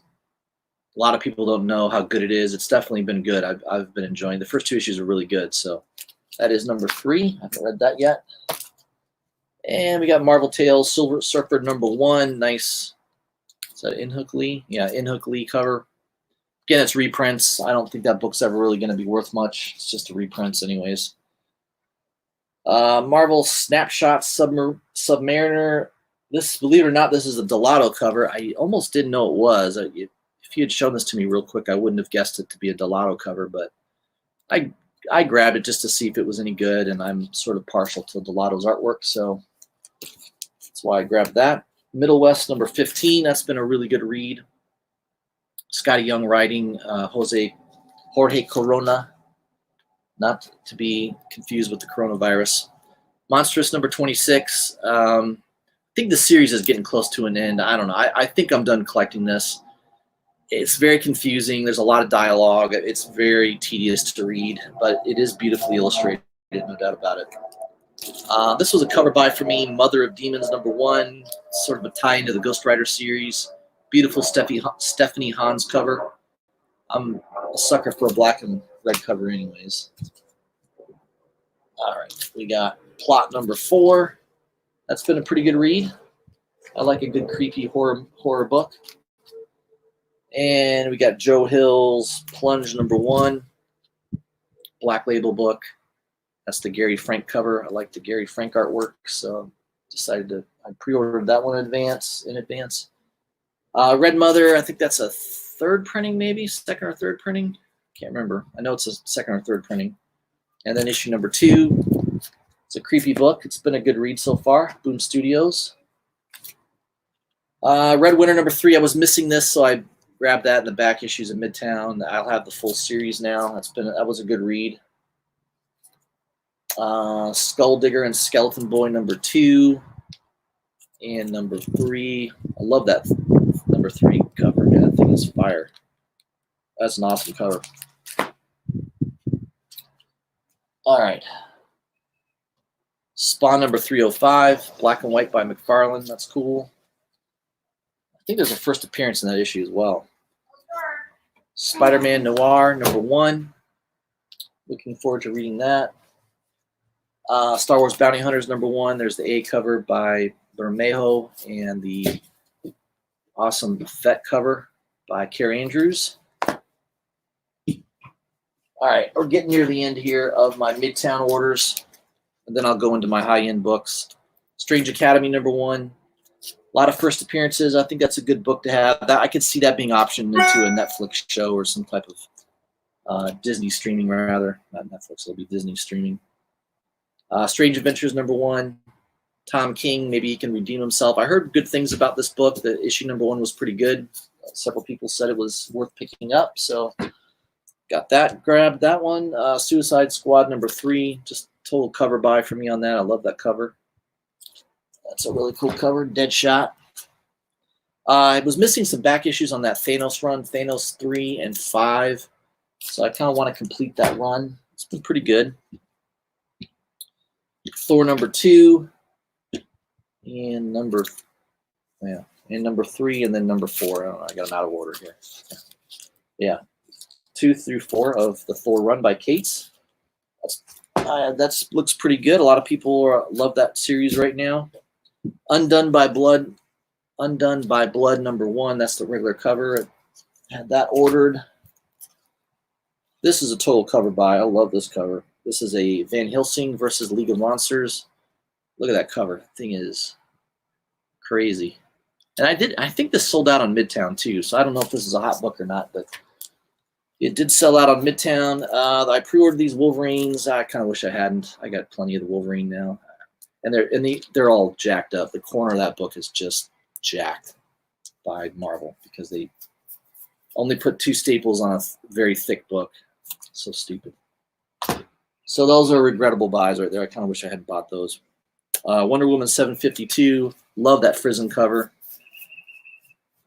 a lot of people don't know how good it is. It's definitely been good. I've been enjoying. The first 2 issues are really good. So that is number 3. I haven't read that yet. And we got Marvel Tales Silver Surfer number 1. Nice. Is that Inhook Lee? Yeah, Inhook Lee cover. Again, it's reprints. I don't think that book's ever really going to be worth much. It's just a reprints anyways. Marvel Snapshot Submariner. This, believe it or not, this is a Delato cover. I almost didn't know it was. If you had shown this to me real quick, I wouldn't have guessed it to be a Delato cover, but I grabbed it just to see if it was any good, and I'm sort of partial to Delato's artwork, so that's why I grabbed that. Middle West number 15. That's been a really good read. Scotty Young writing, Jorge Corona, not to be confused with the coronavirus. Monstrous number 26. I think the series is getting close to an end. I don't know. I think I'm done collecting this. It's very confusing. There's a lot of dialogue. It's very tedious to read, but it is beautifully illustrated, no doubt about it. This was a cover by for me, Mother of Demons number 1, sort of a tie into the Ghost Rider series. Beautiful Stephanie Hans cover. I'm a sucker for a black and red cover anyways. All right, we got Plot number 4. That's been a pretty good read. I like a good creepy horror book. And we got Joe Hill's Plunge number 1, Black Label book. That's the Gary Frank cover. I like the Gary Frank artwork, so I pre-ordered that one in advance. Red Mother, I think that's a third printing, maybe second or third printing. Can't remember. I know it's a second or third printing. And then issue number 2. It's a creepy book. It's been a good read so far. Boom Studios. Red Winter number 3. I was missing this, so I grabbed that in the back issues at Midtown. I'll have the full series now. That was a good read. Skull Digger and Skeleton Boy number 2 and number 3. I love that number 3 cover. Yeah, that thing is fire. That's an awesome cover. All right. Spawn number 305, black and white by McFarlane. That's cool. I think there's a first appearance in that issue as well. Spider-Man Noir number 1. Looking forward to reading that. Star Wars Bounty Hunters number 1. There's the A cover by Bermejo and the awesome Fett cover by Carrie Andrews. All right, we're getting near the end here of my Midtown orders, and then I'll go into my high-end books. Strange Academy number 1. A lot of first appearances. I think that's a good book to have. I could see that being optioned into a Netflix show or some type of Disney streaming, rather. Not Netflix, it'll be Disney streaming. Strange Adventures number 1. Tom King, maybe he can redeem himself. I heard good things about this book. The issue number 1 was pretty good. Several people said it was worth picking up, so got that. Grabbed that one. Suicide Squad number 3. Just total cover buy for me on that. I love that cover. That's a really cool cover. Deadshot. I was missing some back issues on that Thanos run, Thanos 3 and 5. So I kind of want to complete that run. It's been pretty good. Thor number 2 and number 3 and then number 4. I don't know. I got them out of order here. Yeah. 2 through 4 of the Thor run by Cates. That looks pretty good. A lot of people love that series right now. Undone by Blood number 1. That's the regular cover. I had that ordered. This is a total cover buy. I love this cover. This is a Van Helsing versus League of Monsters. Look at that cover. That thing is crazy. And I think this sold out on Midtown too. So I don't know if this is a hot book or not, but it did sell out on Midtown. I pre-ordered these Wolverines. I kind of wish I hadn't. I got plenty of the Wolverine now, and they're all jacked up. The corner of that book is just jacked by Marvel because they only put 2 staples on a very thick book. So stupid. So those are regrettable buys right there. I kind of wish I hadn't bought those. Wonder Woman 752. Love that Frizzen cover.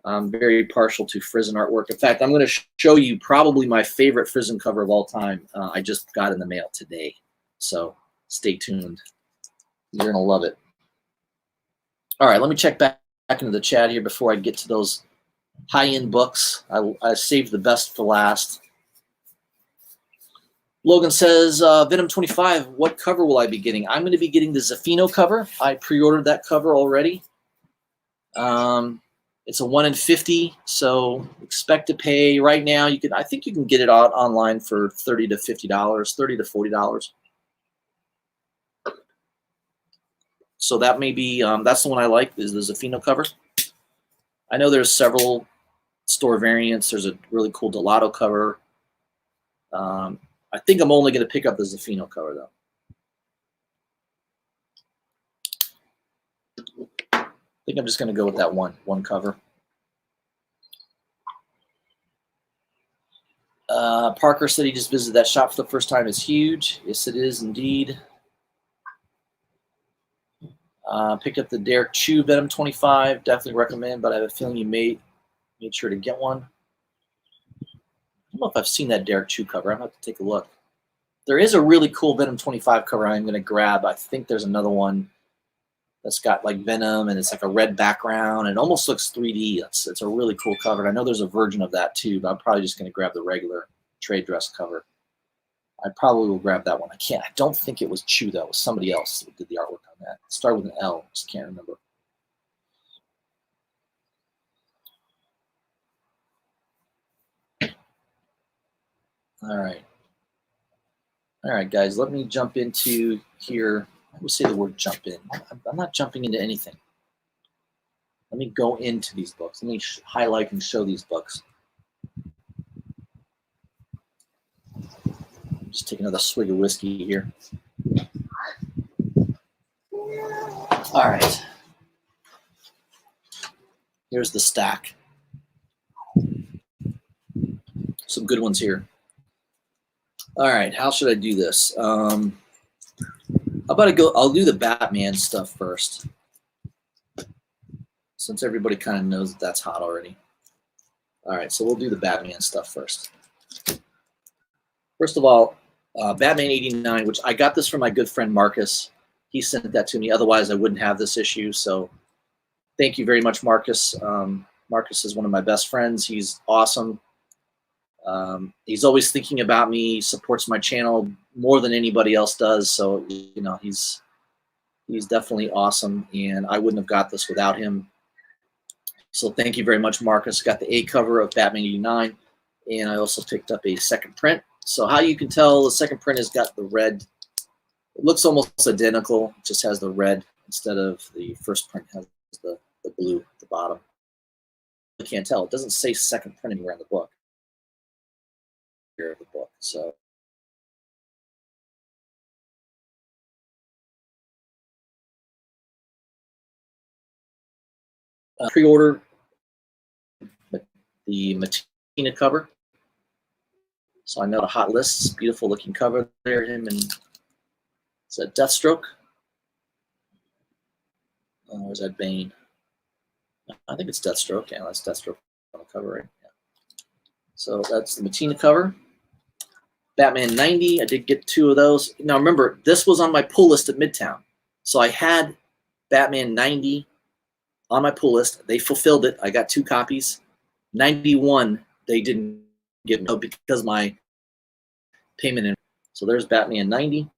I'm very partial to Frizzen artwork. In fact, I'm going to show you probably my favorite Frizzen cover of all time. I just got in the mail today. So stay tuned. You're going to love it. All right, let me check back into the chat here before I get to those high-end books. I saved the best for last. Logan says, Venom 25, what cover will I be getting? I'm going to be getting the Zafino cover. I pre-ordered that cover already. It's a 1 in 50, so expect to pay right now. I think you can get it out online for $30 to $50, $30 to $40. So that may be that's the one I like, is the Zafino cover. I know there's several store variants. There's a really cool Delato cover. I think I'm only going to pick up the Zafino cover though. think I'm just going to go with that one cover. Parker said he just visited that shop for the first time. It's huge. Yes, it is indeed. Picked up the Derek Chew Venom 25. Definitely recommend, but I have a feeling you made sure to get one. I don't know if I've seen that Derek Chew cover. I'm going to have to take a look. There is a really cool Venom 25 cover I'm going to grab. I think there's another one that's got like Venom and it's like a red background and it almost looks 3D. It's a really cool cover. And I know there's a version of that too, but I'm probably just going to grab the regular trade dress cover. I probably will grab that one. I don't think it was Chew though. It was somebody else that did the artwork on that. It started with an L. Just can't remember. All right, guys. Let me jump into here. I would say the word jump in. I'm not jumping into anything. Let me go into these books. Let me highlight and show these books. Just take another swig of whiskey here. All right. Here's the stack. Some good ones here. All right, how should I do this? I'll do the Batman stuff first, since everybody kind of knows that's hot already. All right, so we'll do the Batman stuff first. First of all, Batman 89, which I got this from my good friend Marcus. He sent that to me. Otherwise, I wouldn't have this issue. So thank you very much, Marcus. Marcus is one of my best friends. He's awesome. He's always thinking about me, supports my channel more than anybody else does. So, you know, he's definitely awesome, and I wouldn't have got this without him. So thank you very much, Marcus. Got the A cover of Batman 89, and I also picked up a second print. So how you can tell the second print has got the red. It looks almost identical, it just has the red instead of the first print has the blue at the bottom. You can't tell. It doesn't say second print anywhere in the book. Here of the book. So pre-order the Matina cover. So I know the hot lists, beautiful looking cover there. Him and is that Deathstroke? Or is that Bane? I think it's Deathstroke. Yeah, that's Deathstroke on the cover, right? Yeah. So that's the Matina cover. Batman 90, I did get 2 of those. Now remember, this was on my pull list at MidTown. So I had Batman 90 on my pull list. They fulfilled it. I got 2 copies. 91, they didn't give me because my payment in. So there's Batman 90.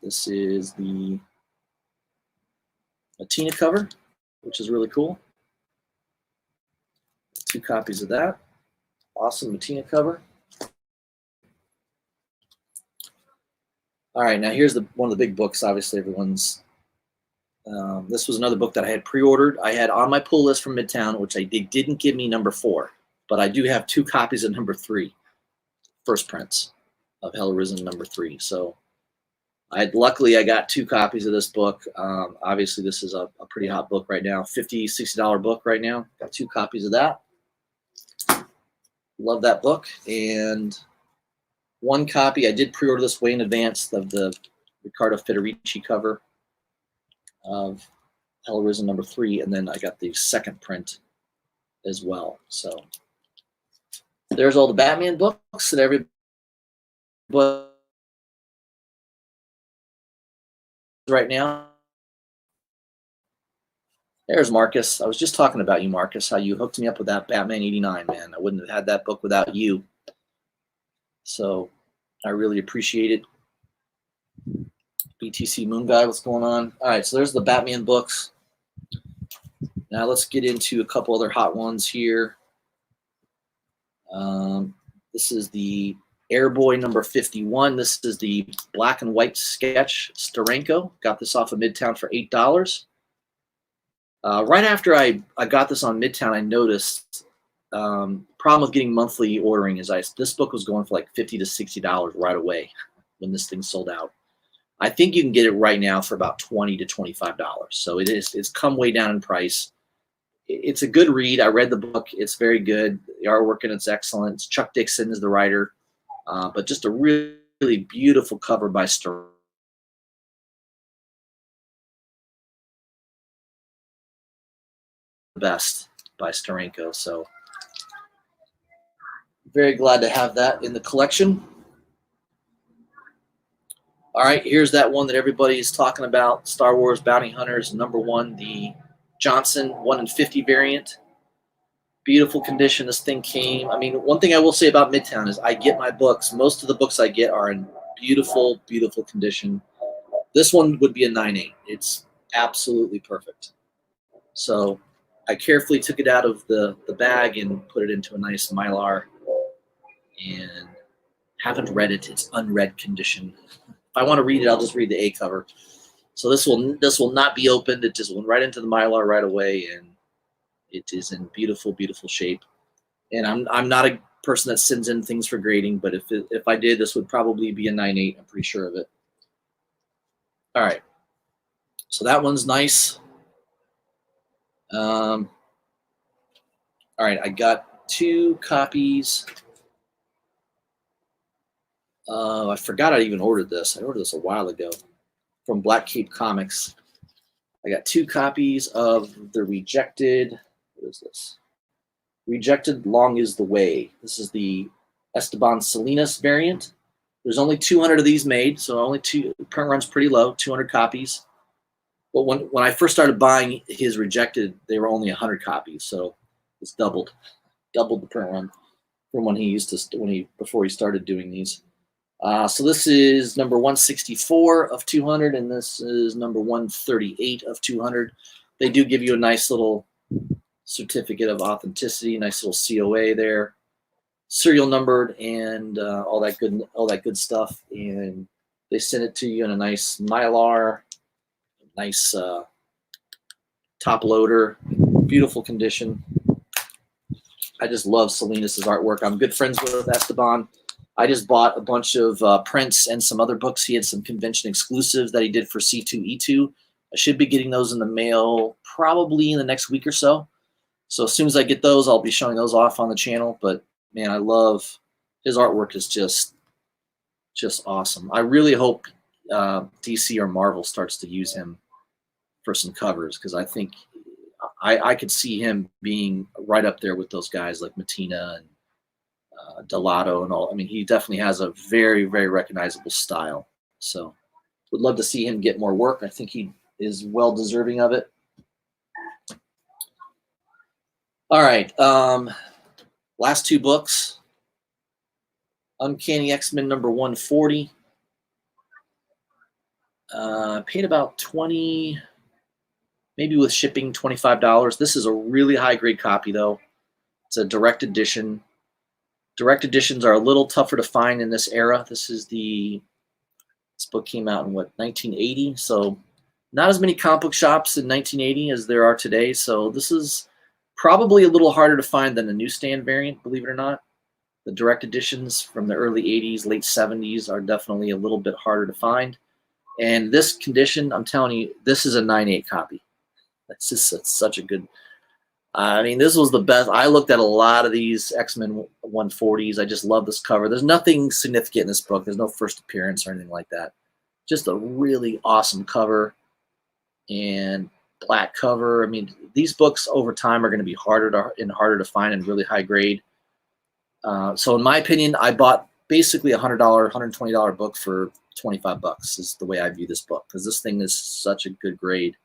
This is the Matina cover, which is really cool. 2 copies of that. Awesome Matina cover. All right, now here's one of the big books. Obviously, everyone's. This was another book that I had pre-ordered. I had on my pull list from MidTown, which they didn't give me number 4, but I do have 2 copies of number 3, first prints of Hell Arisen number 3. So luckily I got 2 copies of this book. Obviously, this is a pretty hot book right now, $50, $60 book right now. Got 2 copies of that. Love that book. And 1 copy, I did pre-order this way in advance of the Riccardo Federici cover of Hell Arisen number 3, and then I got the second print as well. So there's all the Batman books that everybody right now. There's Marcus. I was just talking about you, Marcus, how you hooked me up with that Batman 89, man. I wouldn't have had that book without you. So I really appreciate it. BTC Moon Guy, what's going on? All right, so there's the Batman books. Now let's get into a couple other hot ones here. This is the Airboy number 51. This is the black and white sketch Steranko. Got this off of MidTown for $8. Right after I got this on MidTown, I noticed problem with getting monthly ordering is this book was going for like $50 to $60 right away when this thing sold out. I think you can get it right now for about $20 to $25. So it's come way down in price. It's a good read. I read the book. It's very good. The artwork in it's excellent. Chuck Dixon is the writer, but just a really, really beautiful cover by Steranko. Best by Steranko. So very glad to have that in the collection. All right, here's that one that everybody is talking about, Star Wars Bounty Hunters #1, the Johnson 1 in 50 variant. Beautiful condition this thing came. I mean, one thing I will say about MidTown is I get my books. Most of the books I get are in beautiful, beautiful condition. This one would be a 9.8. It's absolutely perfect. So I carefully took it out of the bag and put it into a nice Mylar, and haven't read it. It's unread condition. If I want to read it, I'll just read the A cover. So this will not be opened. It just went right into the Mylar right away, and it is in beautiful, beautiful shape. And I'm not a person that sends in things for grading, but if I did, this would probably be a 9.8. I'm pretty sure of it. All right. So that one's nice. All right, I got 2 copies. I forgot I even ordered this. I ordered this a while ago from Black Cape Comics. I got 2 copies of the Rejected. What is this? Rejected Long is the Way. This is the Esteban Salinas variant. There's only 200 of these made, so only print run's pretty low, 200 copies. But when I first started buying his Rejected, they were only 100 copies, so it's doubled the print run from when he used to before he started doing these. So this is number 164 of 200, and this is number 138 of 200. They do give you a nice little certificate of authenticity, nice little COA there, serial numbered, and all that good stuff. And they send it to you in a nice Mylar, nice top loader, beautiful condition. I just love Salinas' artwork. I'm good friends with Esteban. I just bought a bunch of prints and some other books. He had some convention exclusives that he did for C2E2. I should be getting those in the mail probably in the next week or so. So as soon as I get those, I'll be showing those off on the channel. But man, I love his artwork. Is just awesome. I really hope DC or Marvel starts to use him for some covers, because I think I could see him being right up there with those guys like Matina and Delato and all. I mean, he definitely has a very, very recognizable style. So would love to see him get more work. I think he is well deserving of it. All right. Last 2 books. Uncanny X-Men number 140. Paid about $20, maybe with shipping $25. This is a really high grade copy though. It's a direct edition. Direct editions are a little tougher to find in this era. This book came out in 1980, so not as many comic book shops in 1980 as there are today. So this is probably a little harder to find than the newsstand variant, believe it or not. The direct editions from the early 80s, late 70s are definitely a little bit harder to find. And this condition, I'm telling you, this is a 9.8 copy. That's just such a good. I mean, this was the best. I looked at a lot of these X-Men 140s. I just love this cover. There's nothing significant in this book. There's no first appearance or anything like that. Just a really awesome cover and black cover. I mean, these books over time are going to be harder to find and really high grade. So in my opinion, I bought basically a $100, $120 book for $25 is the way I view this book, because this thing is such a good grade.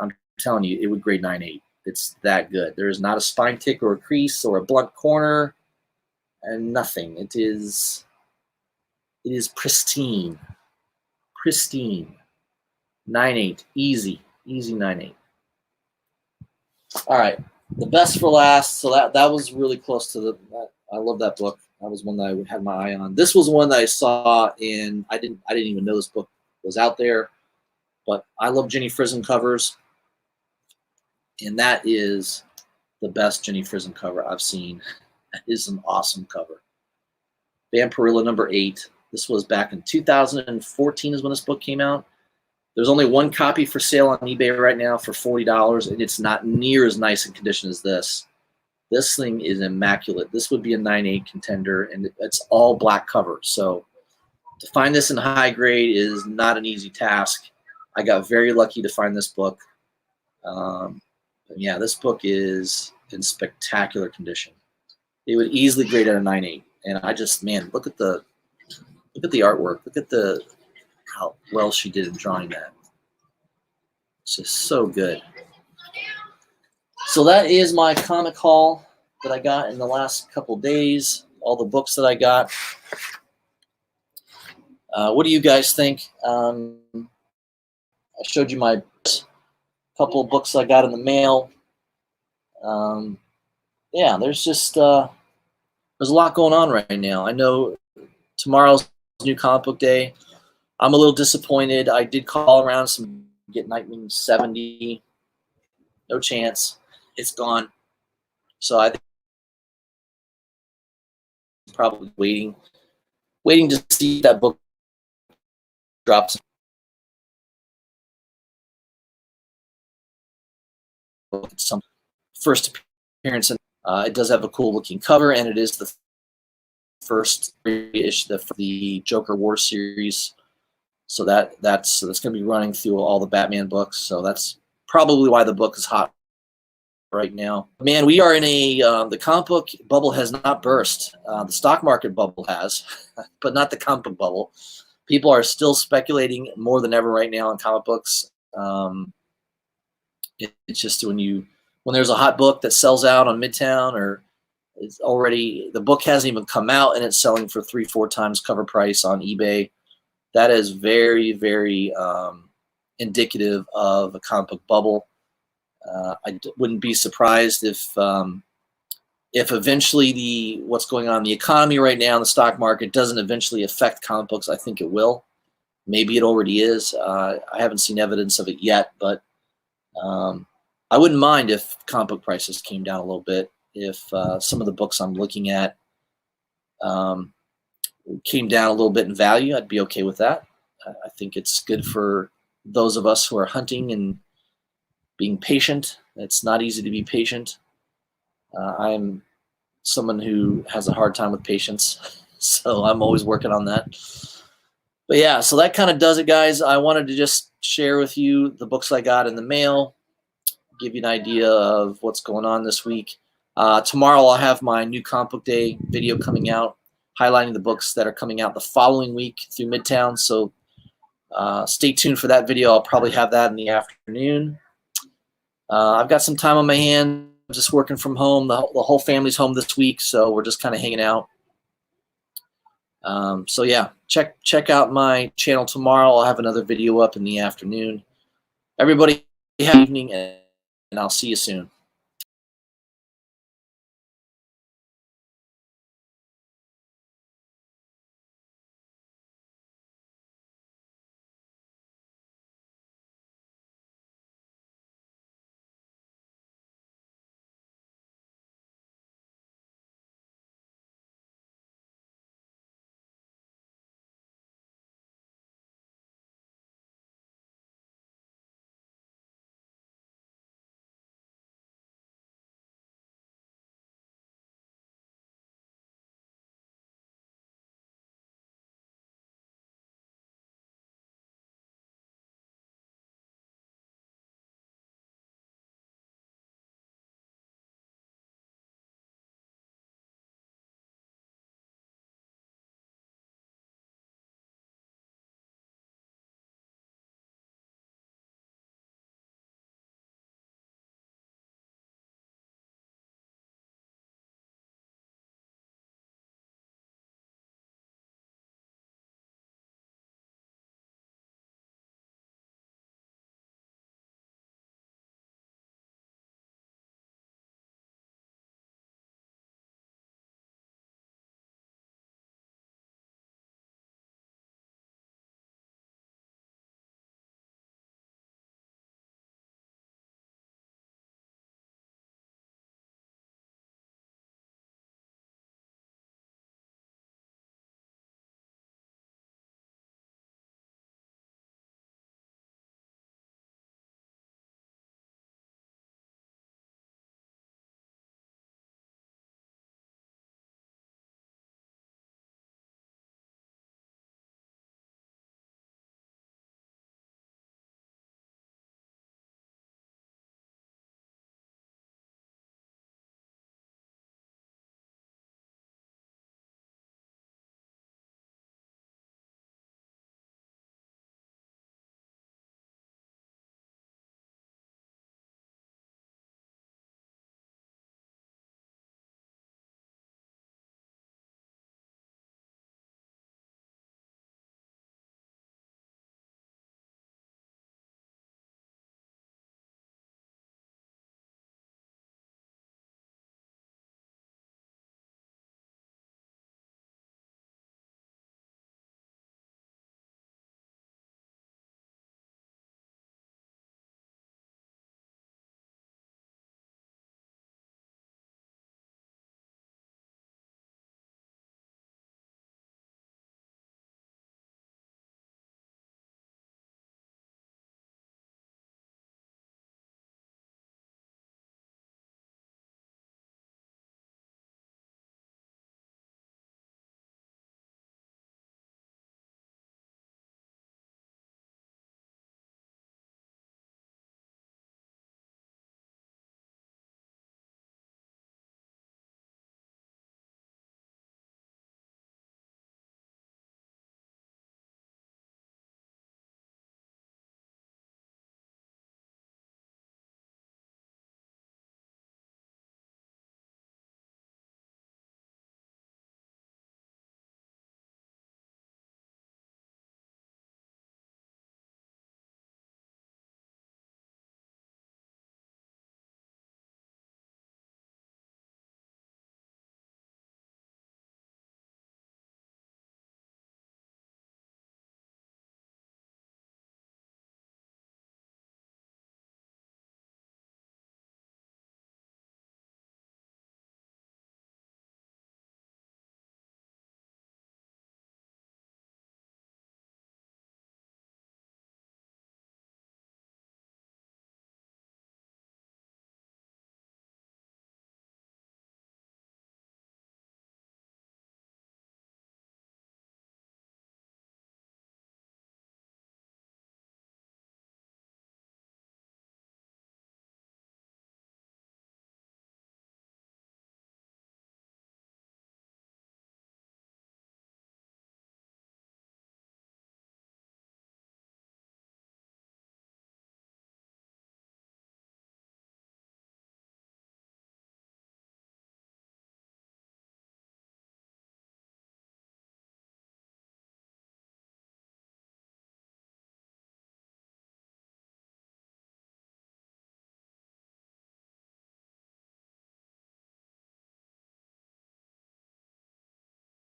I'm telling you, it would grade 9.8. It's that good. There is not a spine tick or a crease or a blunt corner, and nothing. It is pristine. Pristine. 9.8. Easy 9.8. All right. The best for last. So that was really close to the. I love that book. That was one that I had my eye on. This was one that I saw in. I didn't even know this book was out there, but I love Jenny Frison covers. And that is the best Jenny Frison cover I've seen. That is an awesome cover. Vampirilla number 8. This was back in 2014 is when this book came out. There's only one copy for sale on eBay right now for $40, and it's not near as nice in condition as this. This thing is immaculate. This would be a 9.8 contender, and it's all black cover. So to find this in high grade is not an easy task. I got very lucky to find this book. Yeah, this book is in spectacular condition. It would easily grade at a 9.8. And I just, man, look at the artwork. Look at how well she did in drawing that. It's just so good. So that is my comic haul that I got in the last couple days. All the books that I got. What do you guys think? I showed you my couple of books I got in the mail. Yeah, there's just there's a lot going on right now. I know tomorrow's new comic book day. I'm a little disappointed. I did call around some get Nightwing 70. No chance. It's gone. So I think probably waiting to see if that book drops. Some first appearance, and it does have a cool looking cover, and it is the first issue of the Joker War series. So that's going to be running through all the Batman books. So that's probably why the book is hot right now. Man, we are in the comic book bubble has not burst. The stock market bubble has, but not the comic book bubble. People are still speculating more than ever right now on comic books. It's just when there's a hot book that sells out on MidTown, or it's already, the book hasn't even come out and it's selling for 3-4 times cover price on eBay. That is very, very indicative of a comic book bubble. I wouldn't be surprised if eventually what's going on in the economy right now in the stock market doesn't eventually affect comic books. I think it will. Maybe it already is. I haven't seen evidence of it yet, but I wouldn't mind if comic book prices came down a little bit. If some of the books I'm looking at came down a little bit in value, I'd be okay with that. I think it's good for those of us who are hunting and being patient. It's not easy to be patient. I'm someone who has a hard time with patience, so I'm always working on that. But yeah, so that kind of does it, guys. I wanted to just share with you the books I got in the mail, give you an idea of what's going on this week. Tomorrow I'll have my new comic book day video coming out, highlighting the books that are coming out the following week through MidTown. So stay tuned for that video. I'll probably have that in the afternoon. I've got some time on my hand. I'm just working from home. The whole family's home this week, so we're just kind of hanging out. So yeah, check out my channel tomorrow. I'll have another video up in the afternoon. Everybody have an evening, and I'll see you soon.